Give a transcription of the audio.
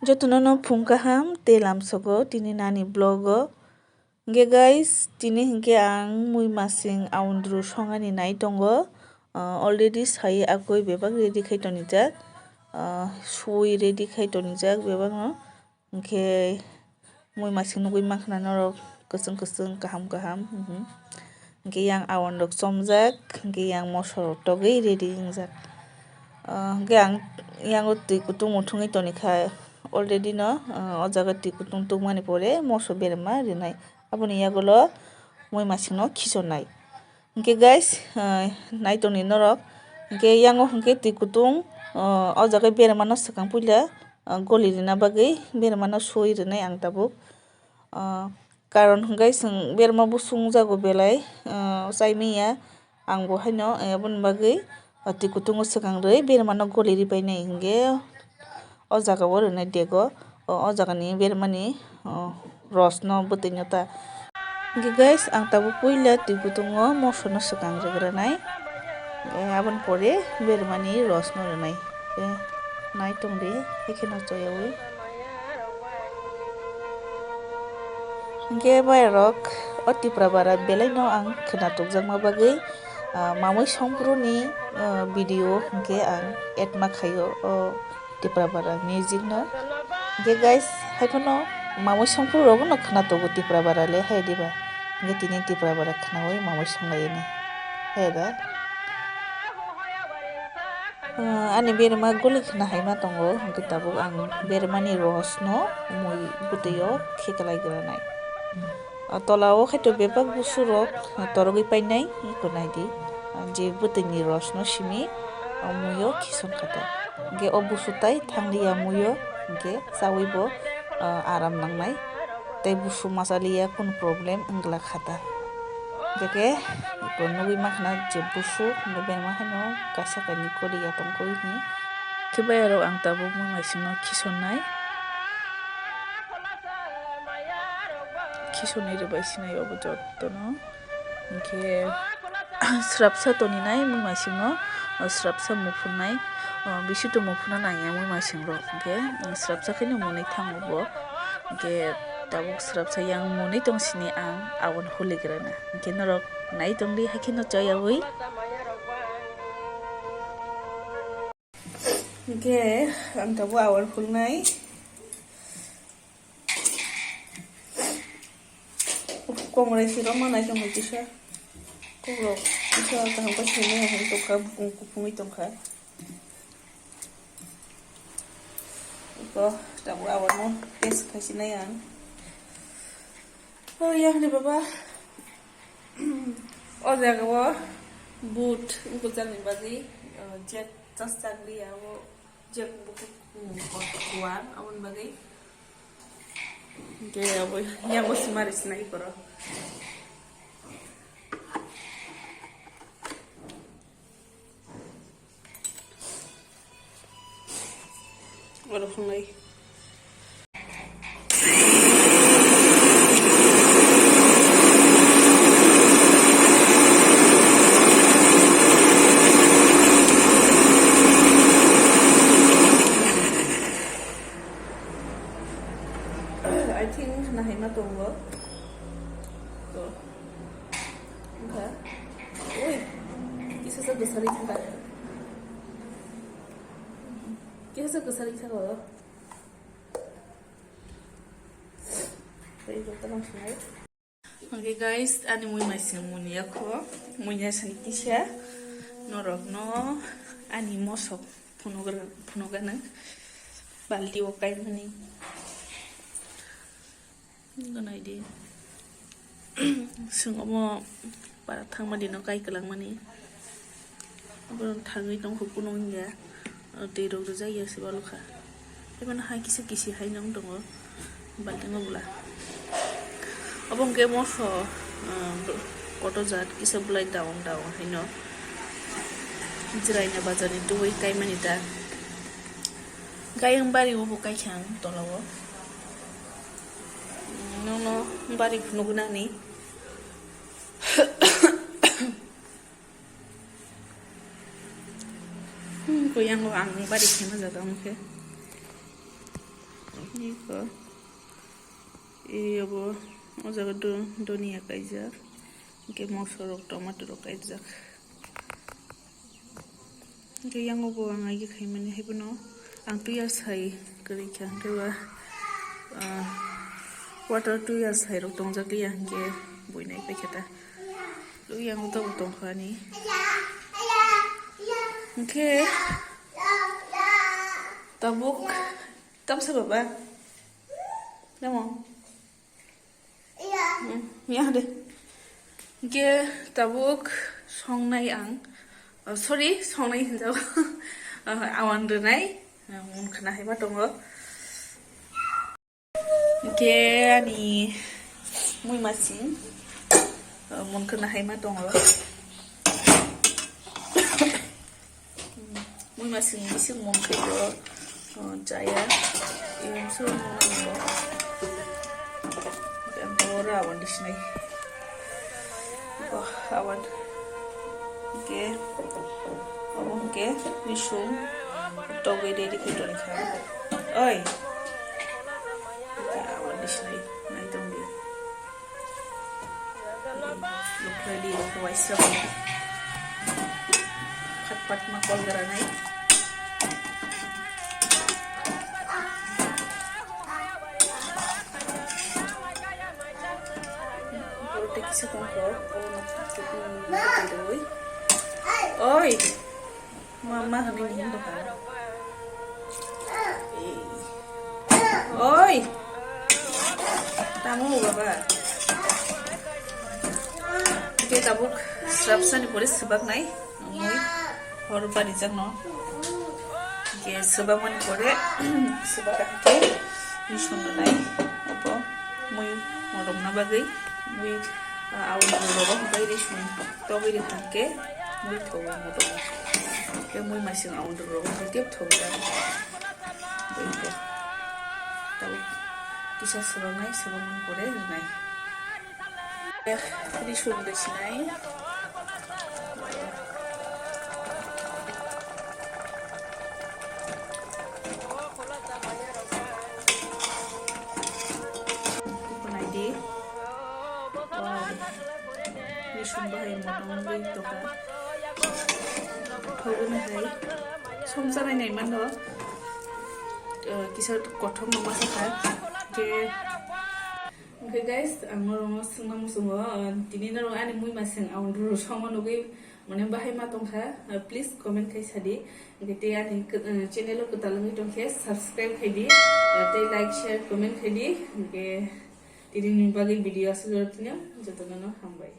Jotono phungkaham telam sogo tini nani blogo. Nge guys, tini hingke ang mui masing aundru songani nai tongo. Already sai akoi bebak ready khai tonijak. Sui ready khai tonijak bebak no. Hingke mui masing nugui makhna norok kusung kusung kaham kaham. Hingke yang awan rok somjak, hingke yang mosor togei ready hingjak. Hingke ang yang tui kutung muthungui tonikha already no o jaga tui kutung tungmani pore moso berema rinai aboni yagulo moi masing no kisonai. Hingke guys naitoni norok hingke yango hingke tui kutung o jaga berema no swkang puila goli rina bagui berema no sui rinai ang tabuk. Karon hingke swng berema bo sungjago belai chaimia ang bo haino aboni bagui tui kutung o swkangrui berema no goli ribainai hingke o jaga o rinai dego o jagani beremani ros no bwtui no ta. Hingke guys ang tabuk puila tui kutung o moso no swkangrogranai aboni pore beremani ros no rinai naitongri haike no choyawi. Hingke bayar rok o tipra bara belai no ang khwnatokjakma bagui mamui songfru ni video hingke ang add ma khaio o tipra bara music no. Hingke guys haifano mamui songfru rok no khwnatogo tipra bara le haideba hingke tini tipra bara khwnawui mamui songlaiani haida. Ani berema goli khna haima tongo hingke tabuk ang beremani ros no mui bwtui o kheklaigranai. Tola o khaito bebak busu rok torogui painai eko naidi je bwtui ni ros no simi mui o khison khata. Hingke o busu tai thanglia mui o hingke chawi bo aram nangnai tei busu masalia kun problem wngla khata. Hingke nugui makhna je busu berema haino kaisa kaini koriya tongkoi ni khe bayar rok ang tabuk mui masing no kisonnai. Kisonai rwbai sinai obo jotono hingke swrapsa toninai mui masing no swrapsa muphunai bisito muphuna nangya mui masing rok hingke swrapsa khai no munui thango bo hingke tabuk swrapsa yang munui tongsini ang aboni huligrana hingke norok naitongri haike no choyawi. Hingke ang tabuk awan hulnai komrai siro manai tongo kisa kogrok kisa kaham kasinai hang tongkha bukung kupungui tongkha iko tabuk awan mo test khasinai ang yang ni baba o jaga o boot uko jalni bagui jet tas chagli abo jet bukuk kuan abon bagui hingke abo yang simari sinai koro. Walau sungai. I think nahima tunggu. Tuh. Enggak. Woi. Kisah sebesar itu enggak. Kisah besar itu kalau. Baik, kita langsung aja. Oke guys, ani mui masing muni ako. Munya sanitisya. Norok no ani mosok punogan baldi wakai mani. Ganai di sungomo para thangma dino kai kelang mani abon thangai tong hukunong ya dei rok jaya sibaluka eban hai kisi kisi hai nong dongo baltingo bula abong ke moso koto jat kisa bulai daung haino jirai na bazari duwai kai mani da gayang bari wo bukai khang tolawo no bari kunuguna ni ko yang lo ang bari khema jaga mukhe Niko. Abo ojaga dunia kaijak. Ke mosorok tomato kaijak. Ke yang obo ang agi kaimani hibuno. Ang 2 years hai kari kya dewa. Water 2 years hai rok tongjak ya ke buinai peketa. Lu yang uta utong khani. Okay. Tabuk. Tam sa baba. Namo. Ya deh. Ge tabuk songnai ang. Sorry, songnai hinjau. Awan denai. Mun kena heba tongo. Ge ani muy masing. Mun kena hema tongo. Muy masing bising mun kayo jaya. Yung so mo. Ora awan di sini. Oh, awan. Okay. Okay, nisung. Toge dedi kita ni kan. Oi. Okay, awan di sini. Naik dong dia. Look ready, wise lang. Katpat makol garanay. Sa tongko, oi, mama hanin hindo ka. Oi, tamu baba. Oke tabuk, serapsan di polis sebab nai, moi, horu pa dijak no. Oke sebab mani pore, sebab kakek, nishon nai, apa, moi morom na bagai, moi awan dulu bayi disun, tobi di tangke, muy tawa motor, ke muy masing awan dulu setiap tawa bayi ke, tahu kisah seronai sebelum kore nai, disun di sini, bahaya modong itu kan kau ini hai somsara ini mana kisah kothom mama sakha ke okay guys amor sungam sungo tini na ani mui maseng aundu somon ugi mane bahaya matong kha please comment kai sadi gete ani channel ko talangi tongke subscribe kai di te like share comment kai di ke tini ni bagi video asal jotnya jotana hambai